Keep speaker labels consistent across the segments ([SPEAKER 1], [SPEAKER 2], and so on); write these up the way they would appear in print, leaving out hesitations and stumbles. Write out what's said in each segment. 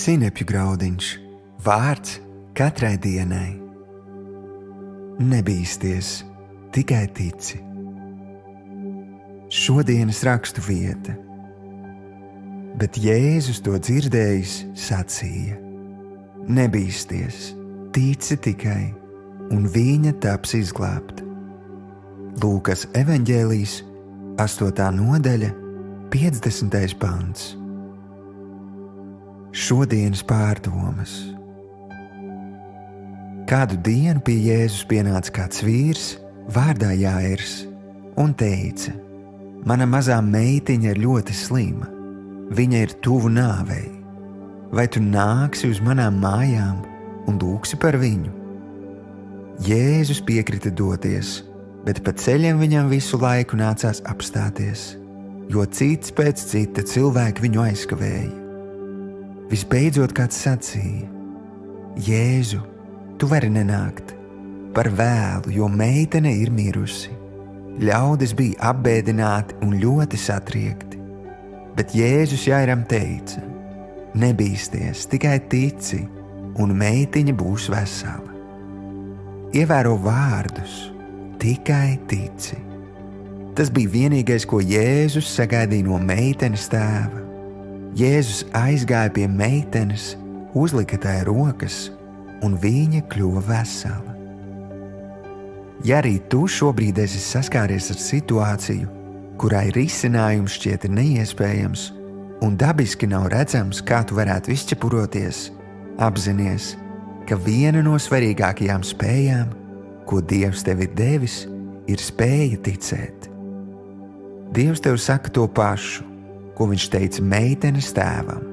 [SPEAKER 1] Sinepju graudiņš, vārds katrai dienai. Nebīsties, tikai tici. Šodienas rakstu vieta. Bet Jēzus to dzirdējis, sacīja: Nebīsties, tici tikai, un viņa taps izglābta. Lūkas evaņģēlijs, 8. nodaļa, 50. pants. Šodienas pārdomas. Kādu dienu pie Jēzus pienāca kāds vīrs vārdā Jāirs un teica: Mana mazā meitiņa ir ļoti slima, viņa ir tuvu nāvei. Vai tu nāksi uz manām mājām un lūgsi par viņu? Jēzus piekrita doties, bet pa ceļiem viņam visu laiku nācās apstāties, jo cits pēc cita cilvēki viņu aizkavēja. Visbeidzot kāds sacīja: Jēzu, tu vari nenākt, par vēlu, jo meitene ir mirusi. Ļaudis bija apbēdināti un ļoti satriekti, bet Jēzus Jāiram teica: Nebīsties, tikai tici, un meitiņa būs vesela. Ievēro vārdus, tikai tici. Tas bija vienīgais, ko Jēzus sagaidīja no meitenes tēva. Jēzus aizgāja pie meitenes, uzlika tai rokas, un viņa kļuva vesela. Ja arī tu šobrīd esi saskāries ar situāciju, kurai risinājums šķiet neiespējams un dabiski nav redzams, kā tu varētu izķepuroties, apzinies, ka viena no svarīgākajām spējām, ko Dievs tev ir devis, ir spēja ticēt. Dievs tev saka to pašu, ko viņš teica meitenes tēvam: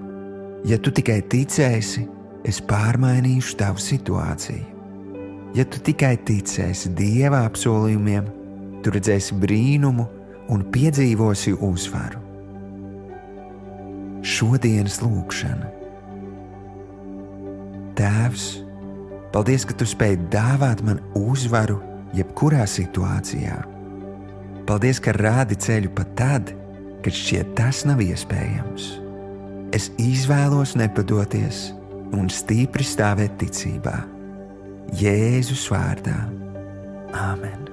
[SPEAKER 1] Ja tu tikai ticēsi, es pārmainīšu tavu situāciju. Ja tu tikai ticēsi Dieva apsolījumiem, tu redzēsi brīnumu un piedzīvosi uzvaru. Šodienas lūkšana. Tēvs, paldies, ka tu spēj dāvāt man uzvaru jebkurā situācijā. Paldies, ka rādi ceļu pat tad, kad šķiet tas nav iespējams. Es izvēlos nepadoties un stipri stāvēt ticībā. Jēzus vārdā. Āmen.